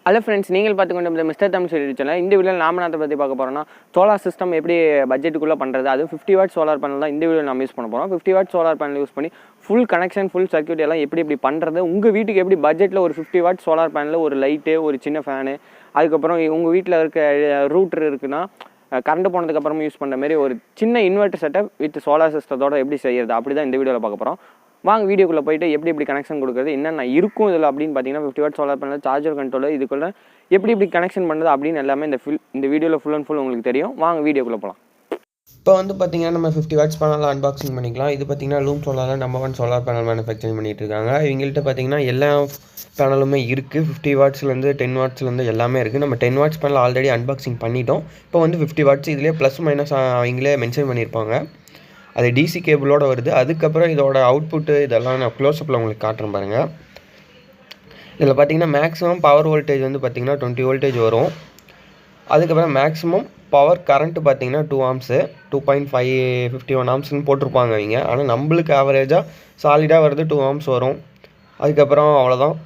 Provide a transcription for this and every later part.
Hello friends, நீங்கள் பார்த்துக்கொண்டு mister Tamil சொல்லிடுச்சோம்ல. இந்த வீடியோவில் நாம அதை பற்றி பார்க்க போகிறோம்னா சோலார் சிஸ்டம் எப்படி பட்ஜெட்டுக்குள்ளே பண்ணுறது. அது 50 வாட் சோலார் பேனல் தான் இந்த வீடியோவில் நம்ம யூஸ் பண்ண போகிறோம். 50 வாட் சோலார் பேனல் யூஸ் பண்ணி ஃபுல் கனெக்ஷன் ஃபுல் சர்க்யூட் எல்லாம் எப்படி பண்ணுறது, உங்கள் வீட்டுக்கு எப்படி பட்ஜெட்டில் ஒரு 50 வாட் சோலார் பேனலில் ஒரு லைட்டு, ஒரு சின்ன ஃபேனு, அதுக்கப்புறம் உங்கள் வீட்டில் இருக்க ரூட்டர் இருக்குன்னா கரண்ட் போனதுக்கப்புறமா யூஸ் பண்ணுற மாதிரி ஒரு சின்ன இன்வெர்டர் செட்டப் வித் சோலார் சிஸ்டத்தோட எப்படி செய்கிறது அப்படி தான் இந்த வீடியோவில் பார்க்க போகிறோம். வாங்க வீடியோக்குள்ளே போயிட்டு எப்படி கனெக்ஷன் கொடுக்குறது, என்னென்ன இருக்கும் இதில் அப்படின்னு பார்த்தீங்கன்னா 50 what solar panel, charger controller, இதுக்குள்ளே எப்படி கனெக்ஷன் பண்ணுறது அப்படின்னு எல்லாமே இந்த வீடியோவில் ஃபுல் அண்ட் ஃபுல் உங்களுக்கு தெரியும். வாங்க வீடியோக்குள்ளே போகலாம். இப்போ பார்த்தீங்கன்னா நம்ம 50 வாட்ஸ் பேனலில் அன்பாக்சிங் பண்ணிக்கலாம். இது பார்த்தீங்கன்னா லூம் சோலாரில் நம்பர் 1 சோலார் பேனல் மேனுஃபேக்சரிங் பண்ணிகிட்டு இருக்காங்க. இவங்கள்ட்ட பார்த்தீங்கன்னா எல்லா பேனலுமே இருக்குது. 50 வாட்ஸ்லேருந்து 10 வாட்ஸ்லேருந்து எல்லாமே இருக்குது. நம்ம 10 வாட்ஸ் பேனல் ஆல்ரெடி அன்பாக்சிங் பண்ணிட்டோம். இப்போ 50 வாட்ஸ் இதிலே ப்ளஸ் மைனஸ் அவங்களே மென்ஷன் பண்ணியிருப்பாங்க. அது டிசி கேபிளோடு வருது. அதுக்கப்புறம் இதோட அவுட்புட்டு இதெல்லாம் நான் க்ளோஸ்அப்பில் உங்களுக்கு காட்டுறேன் பாருங்கள். இதில் பார்த்தீங்கன்னா மேக்ஸிமம் பவர் வோல்டேஜ் பார்த்தீங்கன்னா 20 வோல்டேஜ் வரும். அதுக்கப்புறம் மேக்ஸிமம் பவர் கரண்ட்டு பார்த்தீங்கன்னா 2 ஆம்ஸு 2.551 ஆம்ஸ்னு போட்டிருப்பாங்க அவங்க. ஆனால் நம்மளுக்கு ஆவரேஜாக சாலிடாக வருது 2 ஆம்ஸ் வரும். அதுக்கப்புறம் அவ்வளோதான்.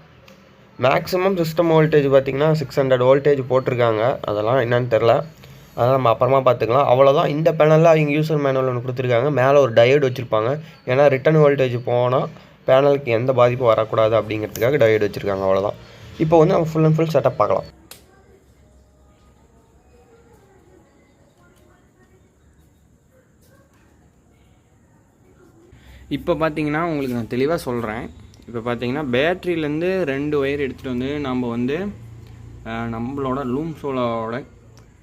மேக்ஸிமம் சிஸ்டம் வோல்டேஜ் பார்த்தீங்கன்னா 600 வோல்டேஜ் போட்டிருக்காங்க. அதெல்லாம் என்னன்னு தெரில, அதனால் நம்ம அப்புறமா பார்த்துக்கலாம். அவ்வளோதான். இந்த பேனலில் அவங்க யூசர் மேனுவல் ஒன்று கொடுத்துருக்காங்க. மேலே ஒரு டயோடு வச்சுருப்பாங்க. ஏன்னா ரிட்டர்ன் வோல்டேஜ் போனால் பேனலுக்கு எந்த பாதிப்பும் வரக்கூடாது அப்படிங்கிறதுக்காக டயோடு வச்சுருக்காங்க. அவ்வளோதான். இப்போ நம்ம ஃபுல் அண்ட் ஃபுல் செட்டப் பார்க்கலாம். இப்போ பார்த்தீங்கன்னா உங்களுக்கு நான் தெளிவாக சொல்கிறேன். இப்போ பார்த்தீங்கன்னா பேட்ரியிலேருந்து 2 ஒயர் எடுத்துகிட்டு வந்து நம்ம நம்மளோட லூம் சோலாரோட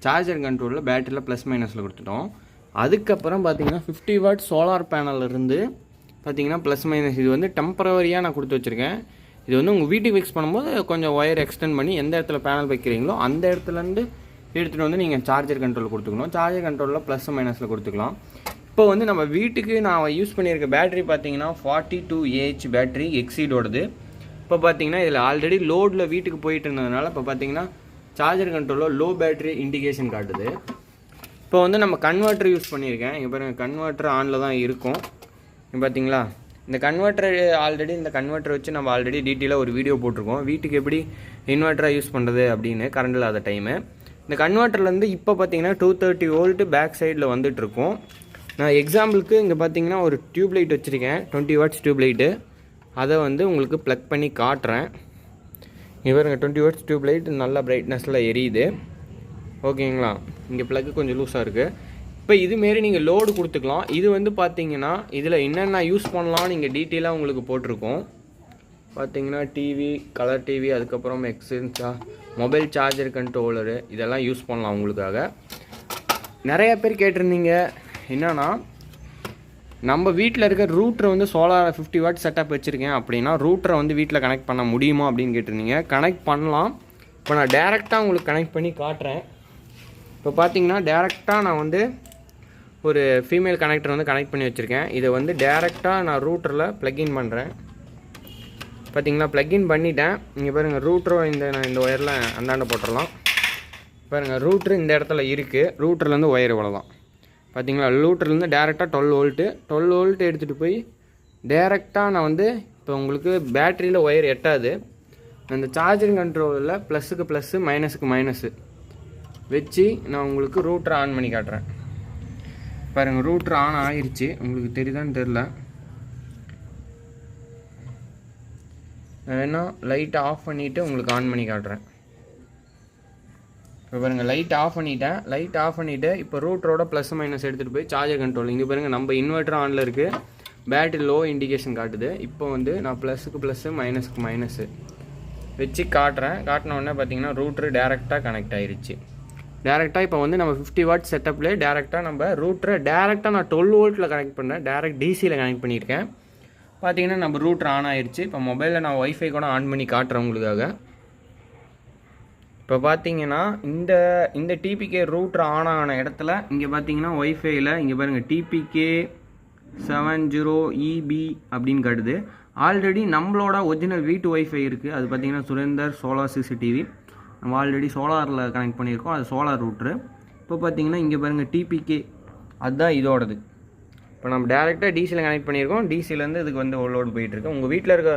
சார்ஜர் கண்ட்ரோலில் பேட்டரியில் ப்ளஸ் மைனஸில் கொடுத்துட்டோம். அதுக்கப்புறம் பார்த்தீங்கன்னா 50 வாட் சோலார் பேனல் இருந்து பார்த்தீங்கன்னா ப்ளஸ் மைனஸ் இது டெம்பரவரியாக நான் கொடுத்து வச்சுருக்கேன். இது உங்கள் வீட்டுக்கு ஃபிக்ஸ் பண்ணும்போது கொஞ்சம் ஒயர் எக்ஸ்டெண்ட் பண்ணி எந்த இடத்துல பேனல் வைக்கிறீங்களோ அந்த இடத்துலேருந்து எடுத்துகிட்டு நீங்கள் சார்ஜர் கண்ட்ரோலில் கொடுத்துக்கணும். சார்ஜர் கண்ட்ரோலில் ப்ளஸ் மைனஸில் கொடுத்துக்கலாம். இப்போ நம்ம வீட்டுக்கு நான் யூஸ் பண்ணியிருக்க பேட்டரி பார்த்தீங்கன்னா 42 Ah பேட்டரி எக்ஸீடோடது. இப்போ பார்த்தீங்கன்னா இதில் ஆல்ரெடி லோடில் வீட்டுக்கு போயிட்டு இருந்ததுனால இப்போ பார்த்தீங்கன்னா சார்ஜர் கண்ட்ரோலில் லோ பேட்டரி இண்டிகேஷன் காட்டுது. இப்போ நம்ம கன்வெர்ட்டர் யூஸ் பண்ணியிருக்கேன். இங்கே பாருங்கள், கன்வெர்ட்டர் ஆனில் தான் இருக்கும். இங்கே பார்த்தீங்களா, இந்த கன்வெர்ட்டர் ஆல்ரெடி இந்த கன்வெர்ட்டர் வச்சு நம்ம ஆல்ரெடி டீட்டெயிலாக ஒரு வீடியோ போட்டிருக்கோம். வீட்டுக்கு எப்படி இன்வெர்ட்டராக யூஸ் பண்ணுறது அப்படின்னு கரண்ட் இல்லாத டைமு. இந்த கன்வெர்ட்டர்லேருந்து இப்போ பார்த்தீங்கன்னா 230 வோல்ட்டு பேக் சைடில் வந்துட்டுருக்கும். நான் எக்ஸாம்பிளுக்கு இங்கே பார்த்தீங்கன்னா ஒரு டியூப் லைட் வச்சுருக்கேன், 20 வாட்ஸ் டியூப் லைட்டு. அதை உங்களுக்கு ப்ளக் பண்ணி காட்டுறேன். இவருங்க 20 வாட்ஸ் டியூப் லைட் நல்லா பிரைட்னஸில் எரியுது. ஓகேங்களா, இங்கே ப்ளக்கு கொஞ்சம் லூஸாக இருக்குது. இப்போ இதுமாரி நீங்கள் லோடு கொடுத்துக்கலாம். இது பார்த்தீங்கன்னா இதில் என்னென்ன யூஸ் பண்ணலாம் நீங்கள் டீட்டெயிலாக உங்களுக்கு போட்டிருக்கோம். பார்த்தீங்கன்னா டிவி, கலர் டிவி, அதுக்கப்புறம் எக்ஸ்சேஞ்சா மொபைல் சார்ஜர் கண்ட்ரோலரு இதெல்லாம் யூஸ் பண்ணலாம் உங்களுக்காக. நிறையா பேர் கேட்டிருந்தீங்க என்னென்னா, நம்ம வீட்டில் இருக்க ரூட்டரை சோலார் 50 வாட் செட்டப் வச்சுருக்கேன் அப்படின்னா ரூட்டரை வீட்டில் கனெக்ட் பண்ண முடியுமா அப்படின்னு கேட்டிருந்தீங்க. கனெக்ட் பண்ணலாம். இப்போ நான் டேரெக்டாக உங்களுக்கு கனெக்ட் பண்ணி காட்டுறேன். இப்போ பார்த்தீங்கன்னா டேரெக்டாக நான் ஒரு ஃபீமேல் கனெக்டர் கனெக்ட் பண்ணி வச்சுருக்கேன். இதை டேரெக்டாக நான் ரூட்டரில் ப்ளக்இன் பண்ணுறேன். பார்த்தீங்களா, ப்ளக்இன் பண்ணிட்டேன். இங்கே பாருங்கள், ரூட்டரும் நான் இந்த ஒயரில் அந்தாண்ட போட்டுடலாம். பாருங்கள், ரூட்ரு இந்த இடத்துல இருக்குது. ரூட்டர்லேருந்து ஒயர் இவ்வளோ தான். பார்த்தீங்களா, ரூட்டர்லேருந்து டேரெக்டாக 12 வோல்ட்டு எடுத்துகிட்டு போய் டேரெக்டாக நான் இப்போ உங்களுக்கு பேட்டரியில் ஒயர் எட்டாது. அந்த சார்ஜிங் கண்ட்ரோலில் ப்ளஸுக்கு ப்ளஸ்ஸு மைனஸுக்கு மைனஸு வச்சு நான் உங்களுக்கு ரூட்டரை ஆன் பண்ணி காட்டுறேன். பாருங்கள், ரூட்டர் ஆன் ஆகிருச்சு. உங்களுக்கு தெரியுதான்னு தெரில. நான் வேணா லைட்டை ஆஃப் பண்ணிவிட்டு உங்களுக்கு ஆன் பண்ணி காட்டுறேன். இப்போ பாருங்கள், லைட் ஆஃப் பண்ணிவிட்டு இப்போ ரூட்டரோட ப்ளஸ் மைனஸ் எடுத்துகிட்டு போய் சார்ஜர் கண்ட்ரோல். இங்கே பாருங்கள், நம்ம இன்வெர்ட்டர் ஆனில் இருக்குது. பேட்டரி லோ இண்டிகேஷன் காட்டுது. இப்போ நான் ப்ளஸுக்கு ப்ளஸ்ஸு மைனஸுக்கு மைனஸு வச்சு காட்டுறேன். காட்டினோடனே பார்த்தீங்கன்னா ரூட்ரு டேரெக்டாக கனெக்ட் ஆகிருச்சு. டேரெக்டாக இப்போ நம்ம 50 வாட் செட்டப்லேயே டேரெக்டாக நம்ம ரூட்டரை டேரெக்டாக நான் 12 வோல்ட்டில் கனெக்ட் பண்ணேன். டேரெக்ட் டிசியில் கனெக்ட் பண்ணியிருக்கேன். பார்த்தீங்கன்னா நம்ம ரூட்ரு ஆன் ஆகிருச்சு. இப்போ மொபைலில் நான் ஒய்ஃபை கூட ஆன் பண்ணி காட்டுறேன் உங்களுக்காக. இப்போ பார்த்தீங்கன்னா இந்த டிபிகே ரூட்டர் ஆன் ஆன இடத்துல இங்கே பார்த்தீங்கன்னா ஒய்ஃபையில் இங்கே பாருங்கள் டிபிகே 70EB அப்படின்னு காட்டுது. ஆல்ரெடி நம்மளோட ஒரிஜினல் வீட்டு ஒய்ஃபை இருக்குது. அது பார்த்தீங்கன்னா சுரேந்தர் சோலார் சிசிடிவி. நம்ம ஆல்ரெடி சோலாரில் கனெக்ட் பண்ணியிருக்கோம். அது சோலார் ரூட்ரு. இப்போ பார்த்தீங்கன்னா இங்கே பாருங்கள் டிபிகே, அதுதான் இதோடது. இப்போ நம்ம டேரெக்டாக டிசியில் கனெக்ட் பண்ணியிருக்கோம். டிசியிலேருந்து இதுக்கு லோடு போயிட்டுருக்கு. உங்கள் வீட்டில் இருக்க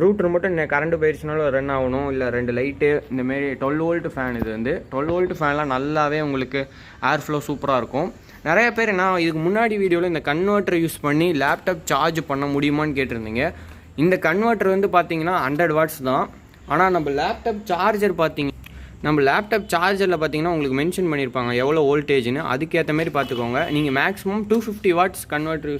ரூட்ரு மட்டும் கரண்ட் போயிடுச்சுனாலும் ரன் ஆகணும், இல்லை 2 லைட்டு இந்தமாரி 12 வோல்ட் ஃபேன். இது வந்து 12 வோல்ட் ஃபேன்லாம் நல்லாவே உங்களுக்கு ஏர் ஃப்ளோ சூப்பராக இருக்கும். நிறைய பேர் நான் இதுக்கு முன்னாடி வீடியோவில் இந்த கன்வெர்ட்டர் யூஸ் பண்ணி லேப்டாப் சார்ஜ் பண்ண முடியுமான்னு கேட்டிருந்தீங்க. இந்த கன்வெர்ட்டர் வந்து பார்த்தீங்கன்னா 100 வாட்ஸ் தான். ஆனால் நம்ம லேப்டாப் சார்ஜர் பார்த்தீங்கன்னா உங்களுக்கு மென்ஷன் பண்ணியிருப்பாங்க எவ்வளோ வோல்டேஜ்னு, அதுக்கேற்ற மாதிரி பார்த்துக்கோங்க. நீங்கள் மேக்ஸிமம் 250 வாட்ஸ் கன்வெர்ட்டர்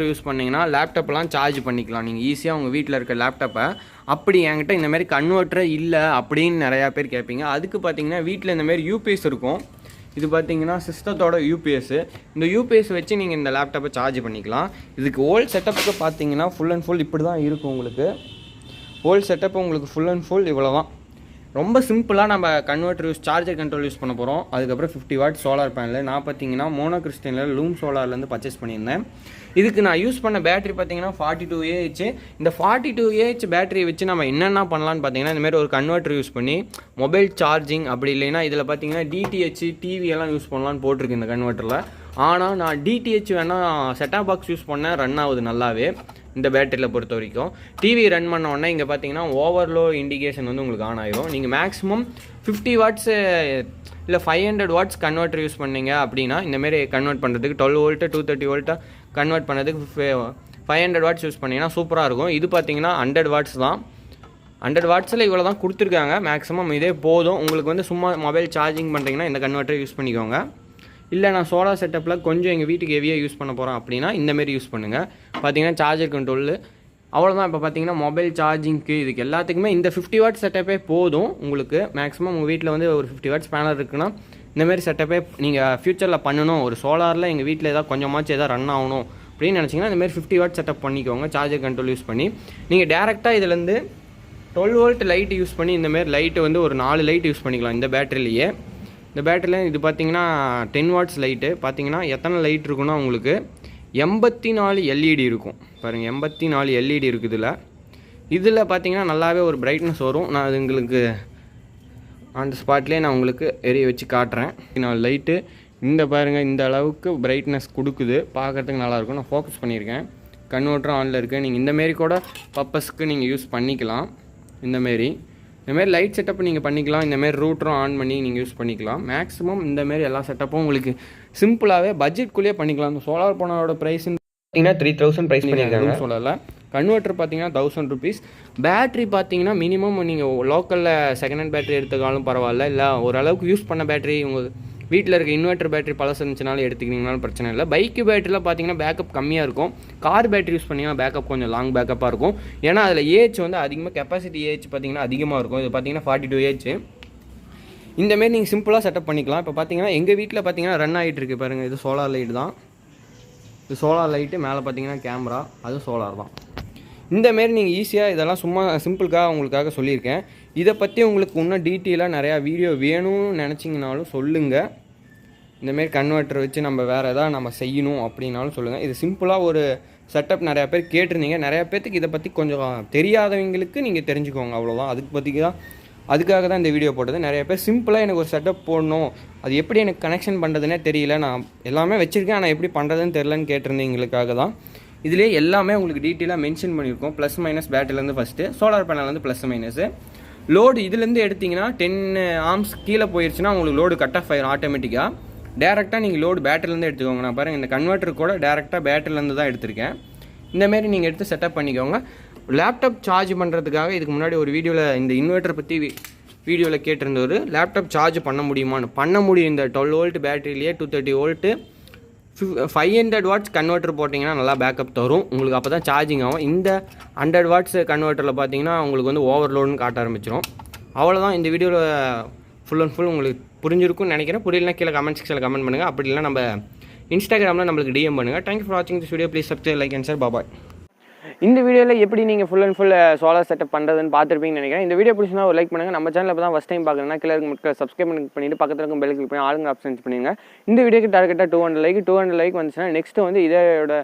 யூஸ் பண்ணிங்கன்னா லேப்டாப்லாம் சார்ஜ் பண்ணிக்கலாம் நீங்கள் ஈஸியாக உங்கள் வீட்டில் இருக்க லேப்டாப்பை. அப்படி என்கிட்ட இந்தமாரி கன்வெர்ட்டர் இல்லை அப்படின்னு நிறையா பேர் கேட்பீங்க. அதுக்கு பார்த்தீங்கன்னா வீட்டில் இந்தமாரி யூபிஎஸ் இருக்கும். இது பார்த்தீங்கன்னா சிஸ்டத்தோட யூபிஎஸ். இந்த யூபிஎஸ் வச்சு நீங்கள் இந்த லேப்டாப்பை சார்ஜ் பண்ணிக்கலாம். இதுக்கு ஓல்ட் செட்டப்புக்கு பார்த்தீங்கன்னா ஃபுல் அண்ட் ஃபுல் இப்படி தான் இருக்கும். உங்களுக்கு ஓல்ட் செட்டப் உங்களுக்கு ஃபுல் அண்ட் ஃபுல் இவ்வளோ தான். ரொம்ப சிம்பிளாக நம்ம கன்வெர்ட்டர் சார்ஜர் கண்ட்ரோல் யூஸ் பண்ண போகிறோம். அதுக்கப்புறம் 50 வாட் சோலார் பேனல். நான் பார்த்தீங்கன்னா மோனோ கிறிஸ்டியனில் லூம் சோலார்லேருந்து பர்ச்சேஸ் பண்ணியிருந்தேன். இதுக்கு நான் யூஸ் பண்ண பேட்டரி பார்த்தீங்கன்னா 42Ah. இந்த 42Ah பேட்டரியை வச்சு நம்ம என்னென்ன பண்ணலான்னு பார்த்தீங்கன்னா இந்தமாரி ஒரு கன்வெர்ட்டர் யூஸ் பண்ணி மொபைல் சார்ஜிங், அப்படி இல்லைன்னா இதில் பார்த்தீங்கன்னா டிடிஹெச் டிவி எல்லாம் யூஸ் பண்ணலான்னு போட்டிருக்கு இந்த கன்வெர்ட்டரில். ஆனால் நான் டிடிஹெச் வேணால் செட்டாப் பாக்ஸ் யூஸ் பண்ணேன், ரன் ஆகுது நல்லாவே இந்த பேட்டரியில் பொறுத்த வரைக்கும். டிவி ரன் பண்ண உடனே இங்கே பார்த்தீங்கன்னா ஓவர்லோ இண்டிகேஷன் வந்து உங்களுக்கு ஆன் ஆகிடும். நீங்கள் மேக்ஸிமம் 50 வாட்ஸு இல்லை 500 வாட்ஸ் கன்வெர்ட்டர் யூஸ் பண்ணீங்க அப்படின்னா இந்தமாரி கன்வெர்ட் பண்ணுறதுக்கு 12 வோல்ட்டு 230 வோல்ட்டாக கன்வெர்ட் பண்ணுறதுக்கு 500 வாட்ஸ் யூஸ் பண்ணிங்கன்னா சூப்பராக இருக்கும். இது பார்த்தீங்கன்னா 100 வாட்ஸ் தான். 100 வாட்ஸில் இவ்வளோ தான் கொடுத்துருக்காங்க. மேக்ஸிமம் இதே போதும். உங்களுக்கு வந்து சும்மா மொபைல் சார்ஜிங் பண்ணுறீங்கன்னா இந்த கன்வெர்ட்டர் யூஸ் பண்ணிக்கோங்க. இல்லை நான் சோலார் செட்டப்பில் கொஞ்சம் எங்கள் வீட்டுக்கு ஹெவியாக யூஸ் பண்ண போகிறோம் அப்படின்னா இந்தமாரி யூஸ் பண்ணுங்கள். பார்த்தீங்கன்னா சார்ஜர் கண்ட்ரோல் அவ்வளோதான். இப்போ பார்த்தீங்கன்னா மொபைல் சார்ஜிங்க்கு இதுக்கு எல்லாத்துக்குமே இந்த 50 வாட் செட்டப்பே போதும் உங்களுக்கு. மேக்ஸிமம் உங்கள் வீட்டில் வந்து ஒரு 50 வாட்ஸ் பேனல் இருக்குன்னா இந்தமாரி செட்டப்பே நீங்கள் ஃப்யூச்சரில் பண்ணணும். ஒரு சோலாரில் எங்கள் வீட்டில் ஏதாவது கொஞ்சமாச்சும் எதாவது ரன் ஆகணும் அப்படின்னு நினச்சிங்கன்னா இந்தமாரி 50 வாட் செட்டப் பண்ணிக்கோங்க சார்ஜர் கண்ட்ரோல் யூஸ் பண்ணி. நீங்கள் டேரெக்டாக இதுலேருந்து 12 வோல்ட் லைட் யூஸ் பண்ணி இந்தமாரி லைட்டு வந்து ஒரு 4 லைட் யூஸ் பண்ணிக்கலாம் இந்த பேட்டரியிலேயே. இந்த பேட்டரியில் இது பார்த்தீங்கன்னா 10 வாட்ஸ் லைட்டு. பார்த்தீங்கன்னா எத்தனை லைட் இருக்குன்னா உங்களுக்கு 84 எல்இடி இருக்கும். பாருங்கள் 84 எல்இடி இருக்குது இதில் பார்த்தீங்கன்னா நல்லாவே ஒரு பிரைட்னஸ் வரும். நான் அது உங்களுக்கு அந்த ஸ்பாட்லேயே நான் உங்களுக்கு எரிய வச்சு காட்டுறேன். 4 லைட்டு இந்த பாருங்கள் இந்த அளவுக்கு பிரைட்னஸ் கொடுக்குது, பார்க்குறதுக்கு நல்லாயிருக்கும். நான் ஃபோக்கஸ் பண்ணியிருக்கேன், கன்வெர்ட்டரும் ஆனில் இருக்குது. நீங்கள் இந்தமாரி கூட பர்பஸ்க்கு நீங்கள் யூஸ் பண்ணிக்கலாம். இந்தமாரி லைட் செட்டப் நீங்கள் பண்ணிக்கலாம். இந்தமாரி ரூட்டரும் ஆன் பண்ணி நீங்கள் யூஸ் பண்ணிக்கலாம். மேக்ஸிமம் இந்தமாரி எல்லா செட்டப்பும் உங்களுக்கு சிம்பிளாகவே பட்ஜெட்குள்ளேயே பண்ணிக்கலாம். இந்த சோலார் பேனலோட ப்ரைஸ் பார்த்தீங்கன்னா 3000 ப்ரைஸ் பண்ணியிருக்காங்க. சோலாரில் கன்வெர்ட்டர் பார்த்தீங்கன்னா 1000 ருபீஸ். பேட்ரி பார்த்தீங்கன்னா மினிமம் நீங்கள் லோக்கலில் செகண்ட் ஹேண்ட் பேட்டரி எடுத்துக்காலும் பரவாயில்ல, இல்லை ஓரளவுக்கு யூஸ் பண்ண பேட்டரி உங்கள் வீட்டில் இருக்க இன்வெர்ட்டர் பேட்டரி பழசு இருந்துச்சுனாலும் எடுத்துக்கிட்டிங்கனாலும் பிரச்சனை இல்லை. பைக்கு பேட்டரியில் பார்த்தீங்கன்னா பேக்கப் கம்மியாக இருக்கும். கார் பேட்டரி யூஸ் பண்ணிங்கன்னா பேக்கப் கொஞ்சம் லாங் பேக்கப்பாக இருக்கும். ஏன்னா அதில் ஏஹெச் வந்து அதிகமாக கெப்பாசிட்டி ஏஹெச் பார்த்தீங்கன்னா அதிகமாக இருக்கும். இது பார்த்தீங்கன்னா 42Ah. இந்தமாரி நீங்கள் சிம்பிளாக செட்டப் பண்ணிக்கலாம். இப்போ பார்த்தீங்கன்னா எங்கள் வீட்டில் பார்த்தீங்கன்னா ரன் ஆகிட்டு இருக்குது பாருங்கள். இது சோலார் லைட் தான். இது சோலார் லைட்டு. மேலே பார்த்தீங்கன்னா கேமரா, அது சோலார் தான். இந்தமாரி நீங்கள் ஈஸியாக இதெல்லாம் சும்மா சிம்பிளுக்காக உங்களுக்காக சொல்லியிருக்கேன். இதை பற்றி உங்களுக்கு இன்னும் டீட்டெயிலாக நிறையா வீடியோ வேணும்னு நினச்சிங்கனாலும் சொல்லுங்கள். இந்தமாரி கன்வெர்ட்டர் வச்சு நம்ம வேறு எதாவது நம்ம செய்யணும் அப்படின்னாலும் சொல்லுங்கள். இது சிம்பிளாக ஒரு செட்டப் நிறையா பேர் கேட்டிருந்தீங்க. நிறையா பேர்த்துக்கு இதை பற்றி கொஞ்சம் தெரியாதவங்களுக்கு நீங்கள் தெரிஞ்சுக்கோங்க, அவ்வளோதான். அதுக்காக தான் இந்த வீடியோ போட்டது. நிறைய பேர் சிம்பிளாக எனக்கு ஒரு செட்டப் போடணும், அது எப்படி எனக்கு கனெக்ஷன் பண்ணுறதுனே தெரியல, நான் எல்லாமே வச்சுருக்கேன் ஆனால் எப்படி பண்ணுறதுன்னு தெரிலன்னு கேட்டிருந்தீங்களுக்காக தான். இதிலே எல்லாமே உங்களுக்கு டீட்டெயிலாக மென்ஷன் பண்ணியிருக்கோம். ப்ளஸ் மைனஸ் பேட்டரிலேருந்து ஃபஸ்ட்டு, சோலார் பேனல்லேருந்து ப்ளஸ் மைனஸு. லோடு இதுலேருந்து எடுத்திங்கன்னா 10 ஆம்ஸ் கீழே போயிடுச்சுன்னா உங்களுக்கு லோடு கட் ஆஃப் ஆயிரும் ஆட்டோமேட்டிக்காக. டேரெக்டாக நீங்கள் லோடு பேட்டரிலேருந்து எடுத்துக்கோங்க. நான் பாருங்கள் இந்த கன்வெர்ட்டர் கூட டேரெக்டாக பேட்டரிலேருந்து தான் எடுத்திருக்கேன். இந்தமாரி நீங்கள் எடுத்து செட்டப் பண்ணிக்கோங்க. லேப்டாப் சார்ஜ் பண்ணுறதுக்காக இதுக்கு முன்னாடி ஒரு வீடியோவில் இந்த இன்வெர்ட்டர் பற்றி வீடியோவில் கேட்டிருந்தவர், லேப்டாப் சார்ஜ் பண்ண முடியுமான்னு. பண்ண முடியும். இந்த 12 வோல்ட் பேட்டரியிலேயே 230 வோல்ட்டு 500 வாட்ஸ் கன்வெர்ட்டர் போட்டிங்கன்னா நல்லா பேக்கப் தரும் உங்களுக்கு. அப்போ தான் சார்ஜிங் ஆகும். இந்த 100 வாட்ஸ் கன்வெர்ட்டரில் பார்த்தீங்கன்னா உங்களுக்கு வந்து ஓவர்லோடுன்னு காட்ட ஆரம்பிச்சிடும். அவ்வளோதான். இந்த வீடியோவில் ஃபுல் அண்ட் ஃபுல் உங்களுக்கு புரிஞ்சிருக்கும்னு நினைக்கிறேன். புரியலனா கீழே கமெண்ட் செக்ஷனில் கமெண்ட் பண்ணுங்கள். அப்படி இல்லைனா நம்ம இன்ஸ்டாகிராமில் நம்மளுக்கு டிஎம் பண்ணுங்கள். தேங்க்யூ ஃபார் வாட்சிங் this video. Please subscribe, like and share. Bye. இந்த வீடியோவில் எப்படி நீங்கள் full and full solar setup பண்ணுறதுன்னு பார்த்துருப்பீங்கன்னு நினைக்கிறேன். இந்த வீடியோ பிடிச்சினா ஒரு லைக் பண்ணுங்கள். நம்ம சேனல் இப்போ தான் ஃபஸ்ட் டைம் பார்க்குறேன்னா கீழே இருக்க சப்ஸ்கிரைப் பண்ணிட்டு பக்கத்தில் இருக்கும் பெல் கிளிக் பண்ணி ஆளுங்க ஆப்ஷன்ஸ் பண்ணிடுங்க. இந்த வீடியோக்கு டார்கெட்டாக 200 லைக் வந்துச்சுன்னா நெக்ஸ்ட்டு வந்து இதோட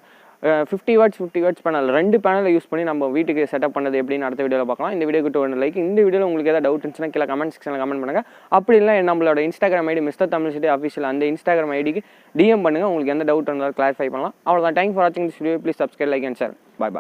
50 வாட்ஸ் பேனல் 2 பேனலை யூஸ் பண்ணி நம்ம வீட்டுக்கு செட்டப் பண்ணது எப்படின்னு அடுத்த வீடியோவில் பார்க்கலாம். இந்த வீடியோக்கு 200 லைக். இந்த வீடியோவில் உங்களுக்கு ஏதாவது டவுட் இருந்துச்சுன்னா கீழே கமெண்ட் செக்ஷனில் கமெண்ட் பண்ணுங்கள். அப்படி இல்லை நம்மளோட Instagram ID mister Tamil city official, அந்த இன்ஸ்டாகிராம் ஐடிக்கு டிஎம் பண்ணுங்கள். உங்களுக்கு எந்த டவுட் இருந்தாலும் கிளாரிஃபை பண்ணலாம். அவ்வளோதான். தேங்க்யூ ஃபார் வாட்சிங் this video. Please subscribe, like and share. Bye.